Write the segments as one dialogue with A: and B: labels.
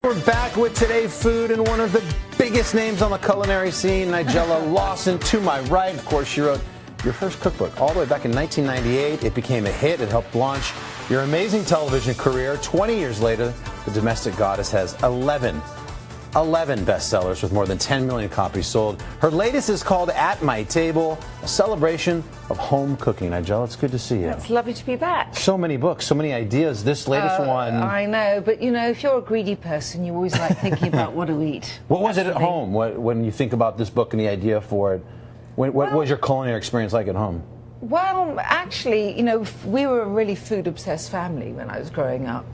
A: We're back with Today Food and one of the biggest names on the culinary scene, Nigella Lawson. To my right, of course, she wrote your first cookbook all the way back in 1998. It became a hit. It helped launch your amazing television career. 20 years later, the domestic goddess has 11 bestsellers with more than 10 million copies sold. Her latest is called At My Table, a celebration of home cooking. Nigella, it's good to see you.
B: It's lovely to be back.
A: So many books, so many ideas. This latest one.
B: I know, but you know, if you're a greedy person, you always like thinking about what to eat.
A: What was it at home when you think about this book and the idea for it? What was your culinary experience like at home?
B: Well, actually, you know, we were a really food-obsessed family when I was growing up,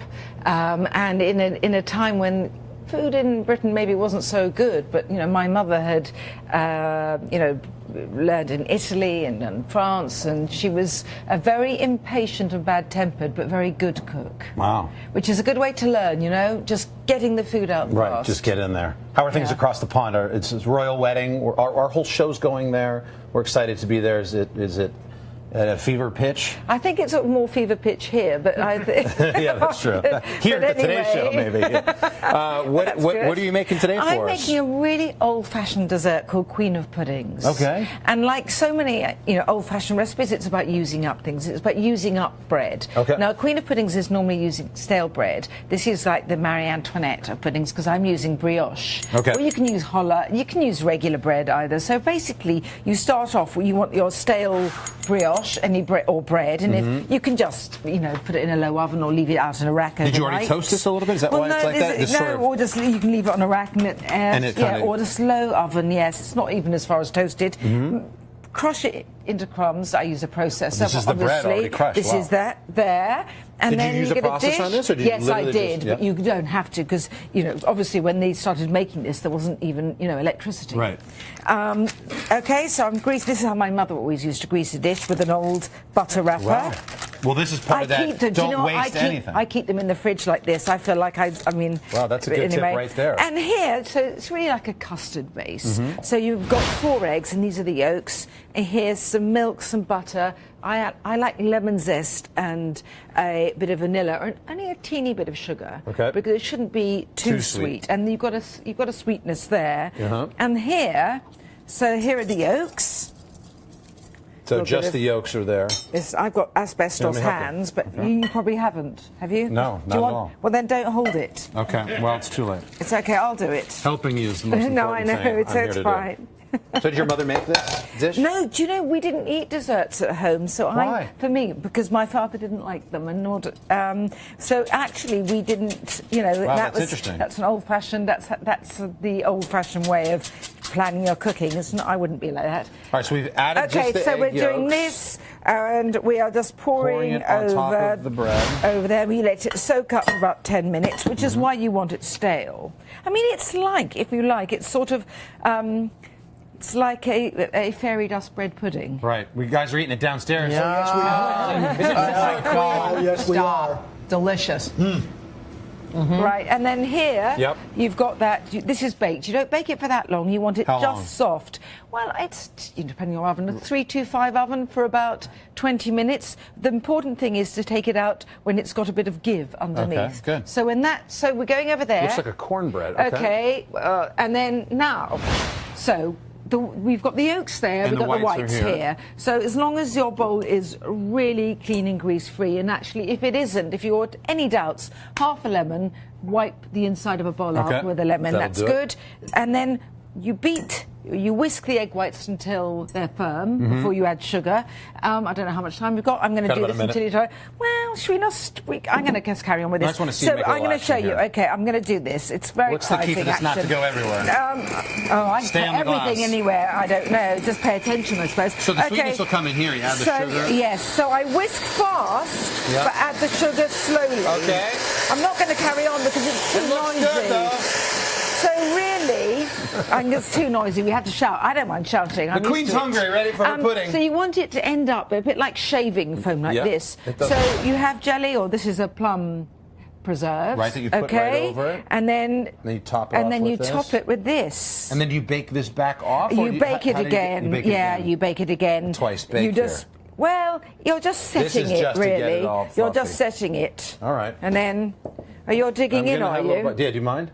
B: and in a time when food in Britain maybe wasn't so good, but you know, my mother had, learned in Italy and France, and she was a very impatient and bad-tempered, but very good cook.
A: Wow.
B: Which is a good way to learn, you know, just getting the food out
A: right,
B: fast.
A: Just get in there. How are things across the pond? It's royal wedding. Our whole show's going there. We're excited to be there. Is it at a fever pitch?
B: I think it's a more fever pitch here, but I think...
A: yeah, that's true. Here at the Today Show, maybe. What are you making today for us?
B: I'm making a really old-fashioned dessert called Queen of Puddings.
A: Okay.
B: And like so many, old-fashioned recipes, it's about using up things. It's about using up bread.
A: Okay.
B: Now, Queen of Puddings is normally using stale bread. This is like the Marie Antoinette of puddings because I'm using brioche.
A: Okay.
B: Or you can use challah. You can use regular bread either. So basically, you start off where you want your stale brioche, or bread, and if you can just put it in a low oven or leave it out in a rack overnight.
A: Did you already toast this a little bit? Is that why it's like that?
B: Or just you can leave it on a rack or a slow oven. Yes, it's not even as far as toasted. Crush it into crumbs. I use a processor.
A: This is the bread already crushed.
B: This is that there. And
A: did
B: then
A: you use a process on this, or did you
B: yes, I did, but you don't have to because obviously when they started making this, there wasn't even electricity.
A: Right.
B: Okay, so I'm greasing. This is how my mother always used to grease a dish with an old butter wrapper.
A: Wow. Well, this is part of that. Don't waste anything.
B: I keep them in the fridge like this. I feel like I mean.
A: Wow, that's a good tip right there.
B: And here, so it's really like a custard base. So you've got 4 eggs, and these are the yolks. And here's some milk, some butter. I like lemon zest and a bit of vanilla, and only a teeny bit of sugar.
A: Okay.
B: Because it shouldn't be too sweet. And you've got a sweetness there. And here, so here are the yolks.
A: So just the yolks are there.
B: I've got asbestos hands, but you probably haven't, have you?
A: No, not at all.
B: Well, then don't hold it.
A: Okay, well, it's too late.
B: It's okay, I'll do it.
A: Helping you is the most important
B: No, I know,
A: thing.
B: it's fine.
A: So did your mother make this dish?
B: No, do you know, we didn't eat desserts at home. So
A: why?
B: Because my father didn't like them, and nor so actually we didn't.
A: Wow, that's interesting.
B: That's an old-fashioned. That's the old-fashioned way of planning your cooking. I wouldn't be like that.
A: All right, so we've added just the
B: so
A: egg
B: we're
A: yolks.
B: Doing this, and we are just pouring
A: it on top of the bread.
B: Over there. We let it soak up for about 10 minutes, which is why you want it stale. I mean, it's like, if you like, it's sort of. It's like a fairy dust bread pudding.
A: Right. We guys are eating it downstairs.
C: Yeah.
A: Isn't it so cool?
C: Yes, we are.
B: Delicious. Right, and then here you've got that. This is baked. You don't bake it for that long. You want it just soft. Well, it's depending on your oven. A 325 oven for about 20 minutes. The important thing is to take it out when it's got a bit of give underneath.
A: Okay, good.
B: So so we're going over there.
A: Looks like a cornbread.
B: Okay, and then now, we've got the yolks there,
A: and
B: we've got the whites here. So as long as your bowl is really clean and grease-free, and actually, if it isn't, if you're any doubts, half a lemon, wipe the inside of a bowl out with a lemon. That's good. And then you whisk the egg whites until they're firm before you add sugar. I don't know how much time we've got. I'm going to do this until you try. Well, should we not? I'm going to just carry on with this.
A: I just want to see
B: I'm going to show you. Okay, I'm going to do this. It's very exciting.
A: What's the key for this not to go everywhere?
B: I put everything anywhere. I don't know. Just pay attention, I suppose.
A: So the sweetness will come in here. You add the sugar.
B: Yes. So I whisk fast, but add the sugar slowly.
A: Okay.
B: I'm not going to carry on because it's too noisy.
A: Good, though.
B: So really, it's too noisy. We have to shout. I don't mind shouting.
A: The Queen's hungry, ready for her pudding.
B: So you want it to end up a bit like shaving foam, like this. So you have jelly, or this is a plum preserve.
A: Right, that you put right over it.
B: And then
A: you top it
B: top it with this.
A: And then you bake this back off?
B: You bake it again. You bake it again.
A: Twice baked here.
B: Well, you're just setting
A: this is
B: it,
A: just
B: really.
A: To get it all fluffy.
B: You're just setting it.
A: All right.
B: And then, Oh, you're digging in, are you?
A: Yeah, do you mind?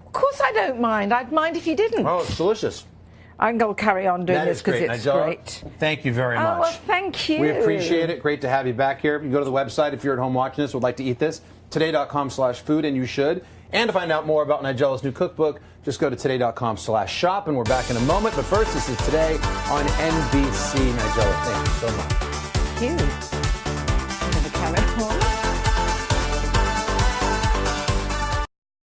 B: Of course I don't mind. I'd mind if you didn't.
A: Oh, it's delicious.
B: I'm going to carry on doing this because it's
A: Nigella,
B: great.
A: Thank you very much.
B: Oh, well, thank you.
A: We appreciate it. Great to have you back here. You can go to the website if you're at home watching this, would like to eat this, today.com/food, and you should. And to find out more about Nigella's new cookbook, just go to today.com/shop, and we're back in a moment. But first, this is Today on NBC. Nigella, thank you so much.
B: Thank you. I'm going to carry on.